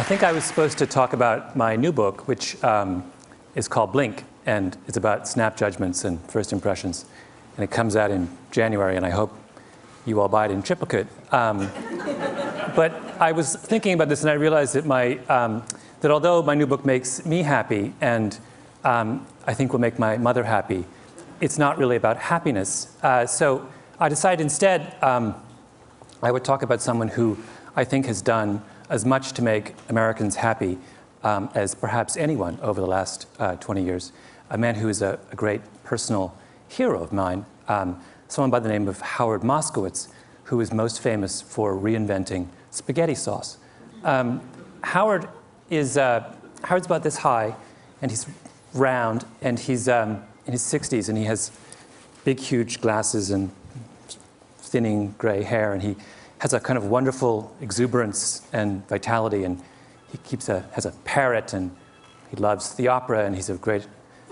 think I was supposed to talk about my new book, which is called Blink, and it's about snap judgments and first impressions. And it comes out in January, and I hope you all buy it in triplicate. But I was thinking about this, and I realized that that although my new book makes me happy, and I think will make my mother happy, it's not really about happiness. So I decided instead I would talk about someone who I think has done as much to make Americans happy as perhaps anyone over the last 20 years. A man who is a great personal hero of mine, someone by the name of Howard Moskowitz, who is most famous for reinventing spaghetti sauce. Howard's about this high, and he's round, and he's in his 60s, and he has big, huge glasses and thinning gray hair, and he has a kind of wonderful exuberance and vitality, and he has a parrot, and he loves the opera, and he's a great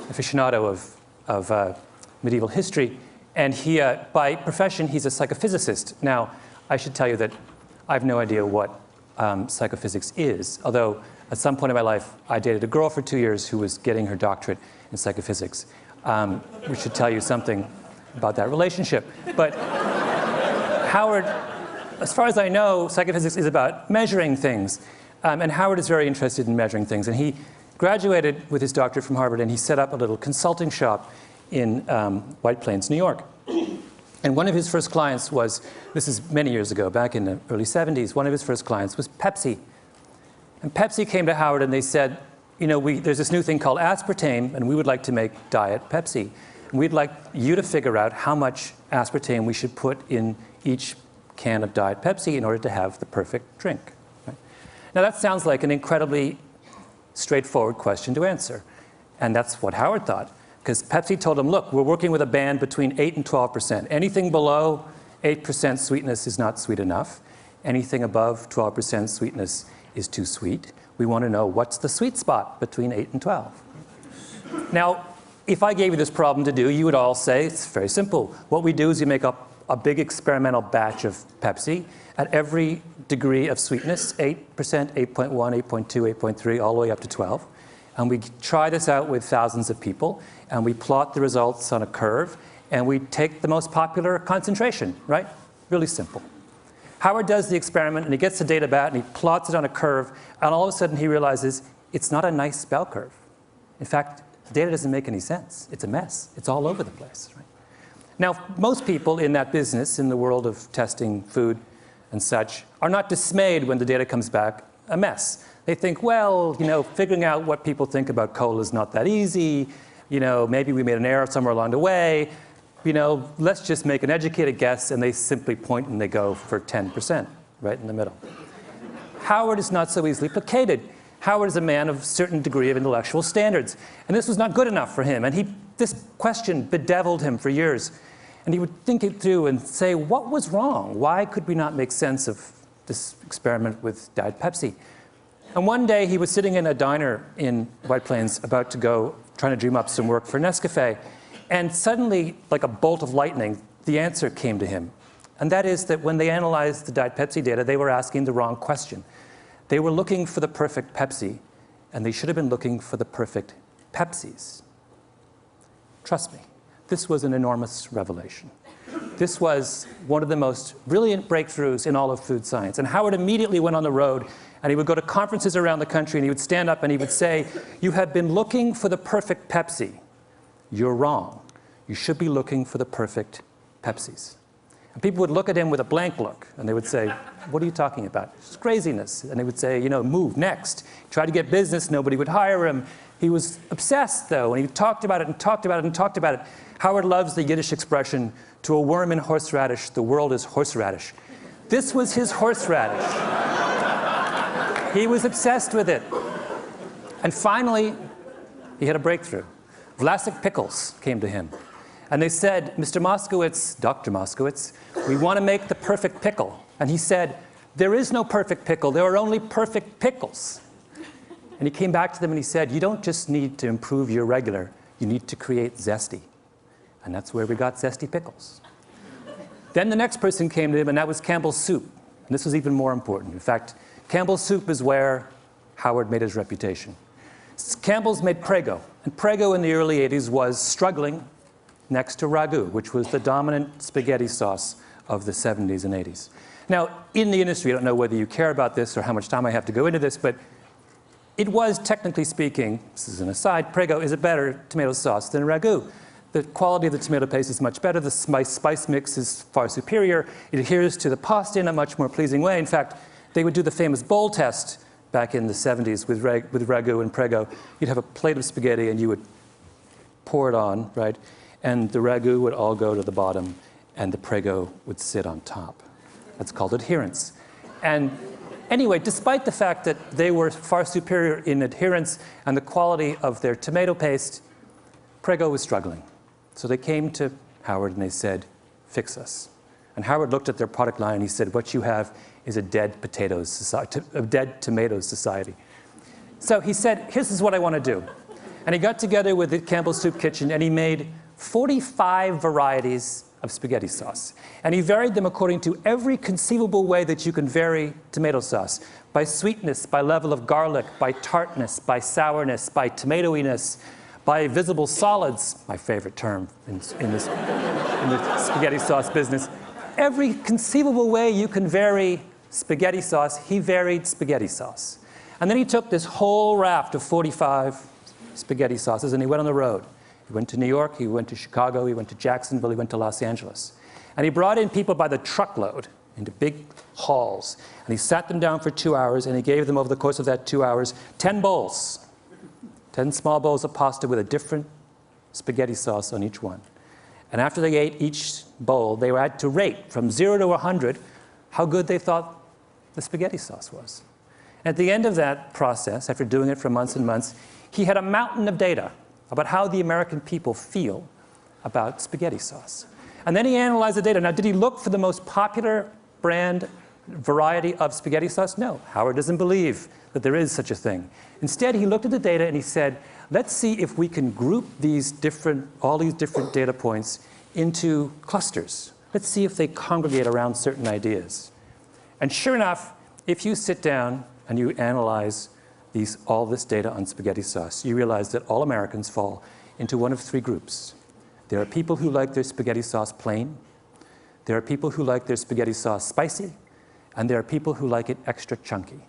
aficionado of medieval history. And he, by profession, he's a psychophysicist. Now, I should tell you that I have no idea what psychophysics is, although at some point in my life, I dated a girl for 2 years who was getting her doctorate in psychophysics, which should tell you something about that relationship. But Howard, as far as I know, psychophysics is about measuring things. And Howard is very interested in measuring things. And he graduated with his doctorate from Harvard, and he set up a little consulting shop in White Plains, New York. And one of his first clients was, this is many years ago, back in the early 70s, one of his first clients was Pepsi. And Pepsi came to Howard and they said, you know, there's this new thing called aspartame, and we would like to make Diet Pepsi. And we'd like you to figure out how much aspartame we should put in each can of Diet Pepsi in order to have the perfect drink. Right? Now that sounds like an incredibly straightforward question to answer. And that's what Howard thought. Because Pepsi told him, look, we're working with a band between 8 and 12%. Anything below 8% sweetness is not sweet enough. Anything above 12% sweetness is too sweet. We want to know what's the sweet spot between 8 and 12. Now, if I gave you this problem to do, you would all say, it's very simple. What we do is we make up a big experimental batch of Pepsi at every degree of sweetness, 8%, 8.1, 8.2, 8.3, all the way up to 12. And we try this out with thousands of people, and we plot the results on a curve, and we take the most popular concentration, right? Really simple. Howard does the experiment, and he gets the data back, and he plots it on a curve, and all of a sudden he realizes it's not a nice bell curve. In fact, the data doesn't make any sense. It's a mess. It's all over the place, right? Now, most people in that business, in the world of testing food and such, are not dismayed when the data comes back a mess. They think, well, you know, figuring out what people think about cola is not that easy. You know, maybe we made an error somewhere along the way. You know, let's just make an educated guess, and they simply point and they go for 10%, right in the middle. Howard is not so easily placated. Howard is a man of a certain degree of intellectual standards, and this was not good enough for him. And this question bedeviled him for years. And he would think it through and say, what was wrong? Why could we not make sense of this experiment with Diet Pepsi? And one day he was sitting in a diner in White Plains about to go, trying to dream up some work for Nescafe. And suddenly, like a bolt of lightning, the answer came to him. And that is that when they analyzed the Diet Pepsi data, they were asking the wrong question. They were looking for the perfect Pepsi, and they should have been looking for the perfect Pepsis. Trust me, this was an enormous revelation. This was one of the most brilliant breakthroughs in all of food science. And Howard immediately went on the road, and he would go to conferences around the country, and he would stand up and he would say, you have been looking for the perfect Pepsi. You're wrong. You should be looking for the perfect Pepsis. And people would look at him with a blank look, and they would say, what are you talking about? It's craziness. And they would say, you know, move, next. He tried to get business, nobody would hire him. He was obsessed, though, and he talked about it and talked about it and talked about it. Howard loves the Yiddish expression, to a worm in horseradish, the world is horseradish. This was his horseradish. He was obsessed with it. And finally, he had a breakthrough. Vlasic pickles came to him. And they said, Mr. Moskowitz, Dr. Moskowitz, we want to make the perfect pickle. And he said, there is no perfect pickle. There are only perfect pickles. And he came back to them and he said, you don't just need to improve your regular. You need to create zesty. And that's where we got zesty pickles. Then the next person came to him, and that was Campbell's soup. And this was even more important. In fact, Campbell's soup is where Howard made his reputation. Campbell's made Prego, and Prego in the early 80s was struggling next to ragu, which was the dominant spaghetti sauce of the 70s and 80s. Now, in the industry, I don't know whether you care about this or how much time I have to go into this, but it was, technically speaking, this is an aside, Prego is a better tomato sauce than ragu. The quality of the tomato paste is much better. The spice mix is far superior. It adheres to the pasta in a much more pleasing way. In fact, they would do the famous bowl test back in the 70s with ragu and Prego. You'd have a plate of spaghetti and you would pour it on, right? And the ragu would all go to the bottom and the Prego would sit on top. That's called adherence. And anyway, despite the fact that they were far superior in adherence and the quality of their tomato paste, Prego was struggling. So they came to Howard and they said, fix us. And Howard looked at their product line and he said, what you have is a dead potatoes society, a dead tomatoes society. So he said, this is what I want to do. And he got together with the Campbell's Soup Kitchen and he made 45 varieties of spaghetti sauce. And he varied them according to every conceivable way that you can vary tomato sauce. By sweetness, by level of garlic, by tartness, by sourness, by tomatoiness, by visible solids, my favorite term in the spaghetti sauce business. Every conceivable way you can vary spaghetti sauce, he varied spaghetti sauce. And then he took this whole raft of 45 spaghetti sauces and he went on the road. He went to New York, he went to Chicago, he went to Jacksonville, he went to Los Angeles. And he brought in people by the truckload into big halls. And he sat them down for 2 hours and he gave them over the course of that 2 hours 10 bowls. 10 small bowls of pasta with a different spaghetti sauce on each one. And after they ate each bowl, they had to rate from 0 to 100 how good they thought the spaghetti sauce was. And at the end of that process, after doing it for months and months, he had a mountain of data about how the American people feel about spaghetti sauce. And then he analyzed the data. Now, did he look for the most popular brand variety of spaghetti sauce? No. Howard doesn't believe that there is such a thing. Instead, he looked at the data and he said, let's see if we can group all these different data points into clusters. Let's see if they congregate around certain ideas. And sure enough, if you sit down and you analyze all this data on spaghetti sauce, you realize that all Americans fall into one of three groups. There are people who like their spaghetti sauce plain. There are people who like their spaghetti sauce spicy. And there are people who like it extra chunky.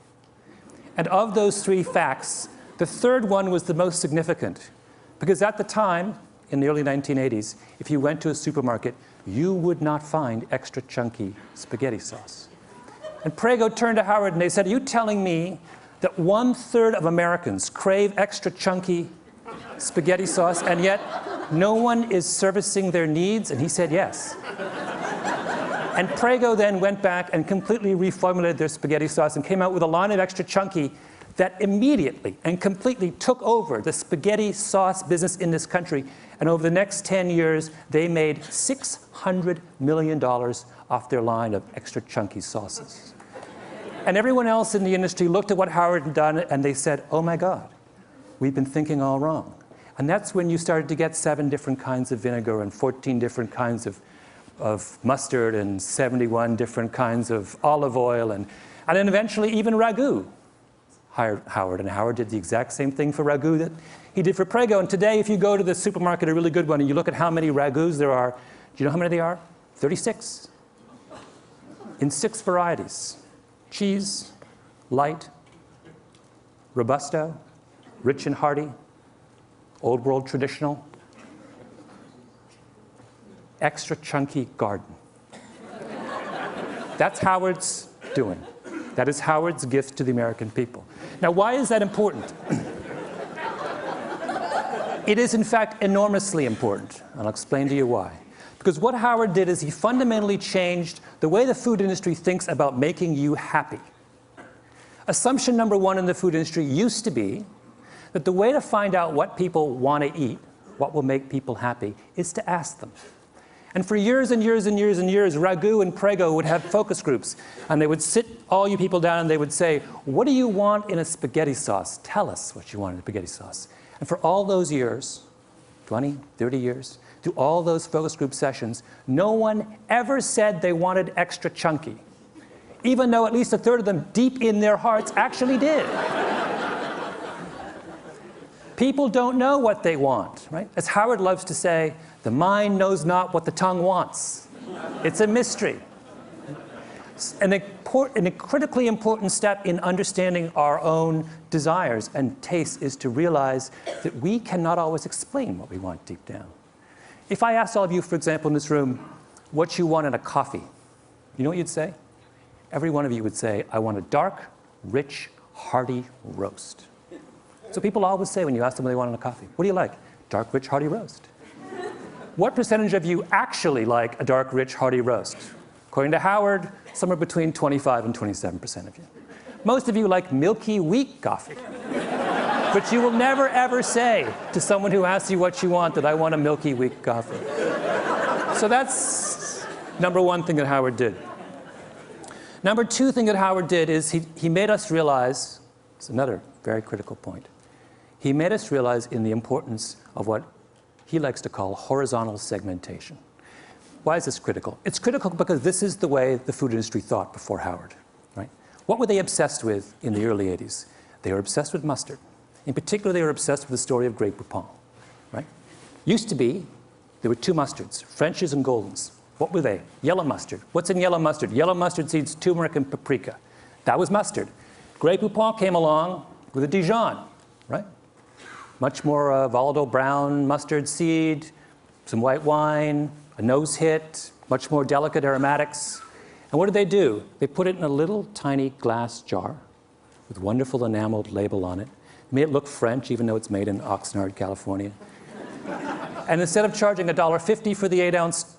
And of those three facts, the third one was the most significant. Because at the time, in the early 1980s, if you went to a supermarket, you would not find extra chunky spaghetti sauce. And Prego turned to Howard and they said, are you telling me that 1/3 of Americans crave extra chunky spaghetti sauce and yet no one is servicing their needs? And he said yes. And Prego then went back and completely reformulated their spaghetti sauce and came out with a line of extra chunky that immediately and completely took over the spaghetti sauce business in this country. And over the next 10 years, they made $600 million off their line of extra chunky sauces. And everyone else in the industry looked at what Howard had done and they said, oh my God, we've been thinking all wrong. And that's when you started to get 7 different kinds of vinegar and 14 different kinds of mustard and 71 different kinds of olive oil. And then eventually even ragu hired Howard. And Howard did the exact same thing for ragu that he did for Prego. And today, if you go to the supermarket, a really good one, and you look at how many ragus there are, do you know how many they are? 36. In 6 varieties. Cheese, light, robusto, rich and hearty, old world traditional, extra chunky garden. That's Howard's doing. That is Howard's gift to the American people. Now, why is that important? It is, in fact, enormously important. I'll explain to you why. Because what Howard did is he fundamentally changed the way the food industry thinks about making you happy. Assumption number 1 in the food industry used to be that the way to find out what people want to eat, what will make people happy, is to ask them. And for years and years and years and years, Ragu and Prego would have focus groups. And they would sit all you people down and they would say, what do you want in a spaghetti sauce? Tell us what you want in a spaghetti sauce. And for all those years, 20, 30 years, through all those focus group sessions, no one ever said they wanted extra chunky, even though at least 1/3 of them deep in their hearts actually did. People don't know what they want, right? As Howard loves to say, the mind knows not what the tongue wants. It's a mystery. A critically important step in understanding our own desires and tastes is to realize that we cannot always explain what we want deep down. If I asked all of you, for example, in this room, what you want in a coffee, you know what you'd say? Every one of you would say, I want a dark, rich, hearty roast. So people always say when you ask them what they want in a coffee, what do you like? Dark, rich, hearty roast. What percentage of you actually like a dark, rich, hearty roast? According to Howard, somewhere between 25 and 27% of you. Most of you like milky, weak coffee. But you will never, ever say to someone who asks you what you want that I want a milky, weak coffee. So that's number one thing that Howard did. Number two thing that Howard did is he made us realize, it's another very critical point, he made us realize in the importance of what he likes to call horizontal segmentation. Why is this critical? It's critical because this is the way the food industry thought before Howard, right? What were they obsessed with in the early 80s? They were obsessed with mustard. In particular, they were obsessed with the story of Grey Poupon, right? Used to be, there were two mustards, French's and Golden's. What were they? Yellow mustard. What's in yellow mustard? Yellow mustard seeds, turmeric, and paprika. That was mustard. Grey Poupon came along with a Dijon, right? Much more volatile brown mustard seed, some white wine, a nose hit, much more delicate aromatics. And what did they do? They put it in a little tiny glass jar with wonderful enameled label on it. Made it look French, even though it's made in Oxnard, California. And instead of charging $1.50 for the 8-ounce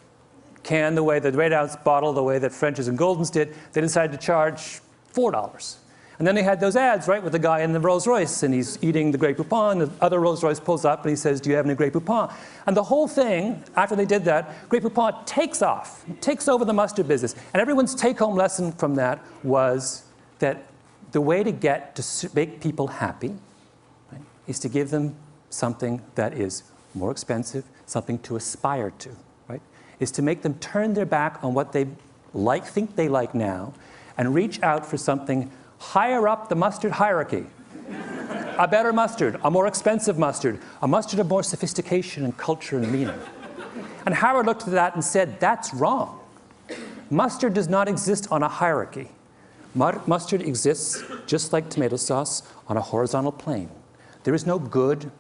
can, the 8-ounce bottle, the way that French's and Golden's did, they decided to charge $4. And then they had those ads, right, with the guy in the Rolls Royce, and he's eating the Grey Poupon, the other Rolls Royce pulls up, and he says, do you have any Grey Poupon? And the whole thing, after they did that, Grey Poupon takes off, takes over the mustard business. And everyone's take-home lesson from that was that the way to get to make people happy, right, is to give them something that is more expensive, something to aspire to, right? Is to make them turn their back on what they like, think they like now, and reach out for something higher up the mustard hierarchy. A better mustard, a more expensive mustard, a mustard of more sophistication and culture and meaning. And Howard looked at that and said, that's wrong. Mustard does not exist on a hierarchy. Mustard exists, just like tomato sauce, on a horizontal plane. There is no good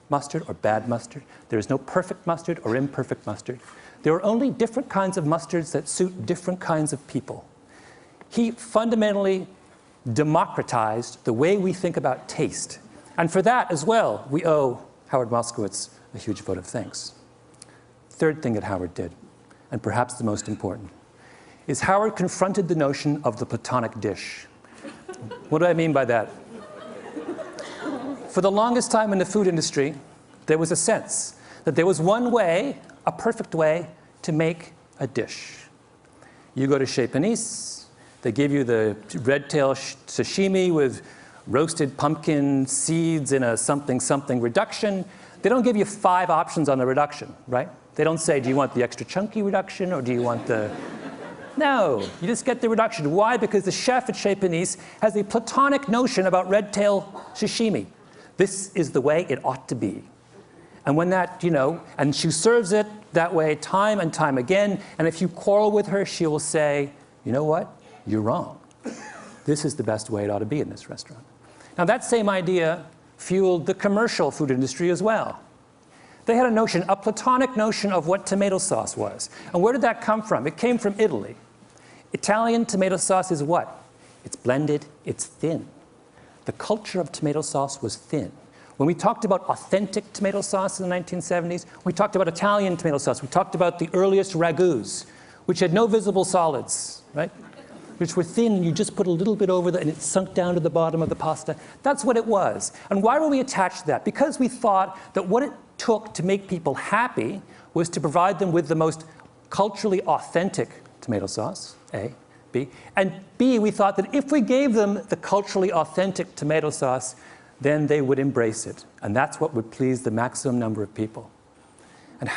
mustard or bad mustard. There is no perfect mustard or imperfect mustard. There are only different kinds of mustards that suit different kinds of people. He fundamentally democratized the way we think about taste. And for that as well, we owe Howard Moskowitz a huge vote of thanks. Third thing that Howard did, and perhaps the most important, is Howard confronted the notion of the Platonic dish. What do I mean by that? For the longest time in the food industry, there was a sense that there was one way, a perfect way, to make a dish. You go to Chez Panisse, they give you the red tail sashimi with roasted pumpkin seeds in a something reduction. They don't give you 5 options on the reduction, right? They don't say, do you want the extra chunky reduction or do you want the... No, you just get the reduction. Why? Because the chef at Chez Panisse has a Platonic notion about red tail sashimi. This is the way it ought to be. And when that, and she serves it that way time and time again, and if you quarrel with her, she will say, you know what? You're wrong. This is the best way it ought to be in this restaurant. Now that same idea fueled the commercial food industry as well. They had a notion, a Platonic notion of what tomato sauce was. And where did that come from? It came from Italy. Italian tomato sauce is what? It's blended, it's thin. The culture of tomato sauce was thin. When we talked about authentic tomato sauce in the 1970s, we talked about Italian tomato sauce. We talked about the earliest ragouts, which had no visible solids, right? Which were thin, you just put a little bit over and it sunk down to the bottom of the pasta. That's what it was. And why were we attached to that? Because we thought that what it took to make people happy was to provide them with the most culturally authentic tomato sauce, A, B. And B, we thought that if we gave them the culturally authentic tomato sauce, then they would embrace it. And that's what would please the maximum number of people. And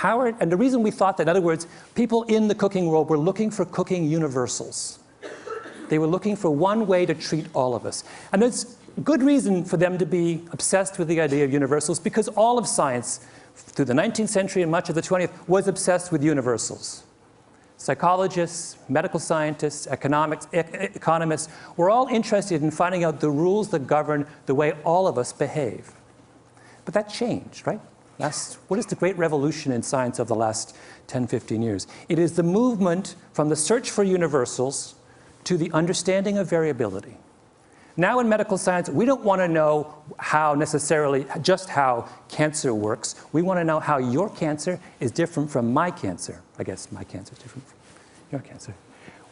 the reason we thought that, in other words, people in the cooking world were looking for cooking universals. They were looking for one way to treat all of us. And good reason for them to be obsessed with the idea of universals, because all of science through the 19th century and much of the 20th was obsessed with universals. Psychologists, medical scientists, economists were all interested in finding out the rules that govern the way all of us behave. But that changed, right? What is the great revolution in science of the last 10, 15 years? It is the movement from the search for universals to the understanding of variability. Now in medical science, we don't want to know just how cancer works. We want to know how your cancer is different from my cancer. I guess my cancer is different from your cancer.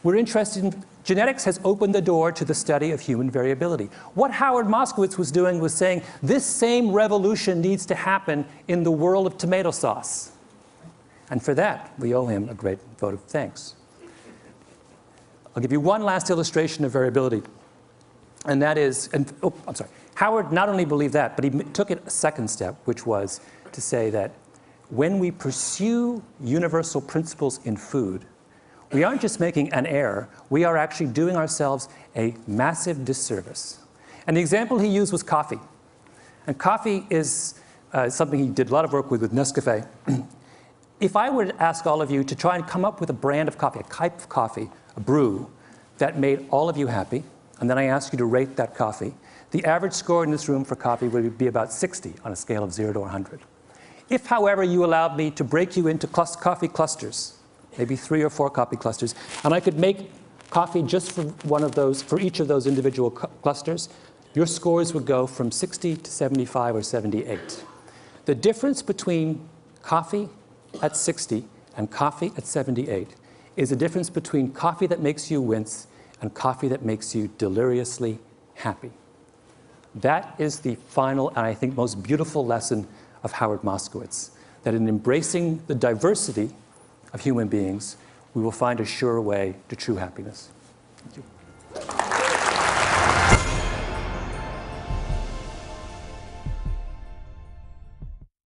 We're interested in, genetics has opened the door to the study of human variability. What Howard Moskowitz was doing was saying, this same revolution needs to happen in the world of tomato sauce. And for that, we owe him a great vote of thanks. I'll give you one last illustration of variability. And that is, Howard not only believed that, but he took it a second step, which was to say that when we pursue universal principles in food, we aren't just making an error, we are actually doing ourselves a massive disservice. And the example he used was coffee. And coffee is something he did a lot of work with Nescafé. If I were to ask all of you to try and come up with a brand of coffee, a type of coffee, a brew, that made all of you happy, and then I ask you to rate that coffee, the average score in this room for coffee would be about 60 on a scale of 0 to 100. If, however, you allowed me to break you into coffee clusters, maybe 3 or 4 coffee clusters, and I could make coffee just for for each of those individual clusters, your scores would go from 60 to 75 or 78. The difference between coffee at 60 and coffee at 78 is a difference between coffee that makes you wince and coffee that makes you deliriously happy. That is the final and I think most beautiful lesson of Howard Moskowitz, that in embracing the diversity of human beings, we will find a sure way to true happiness. Thank you.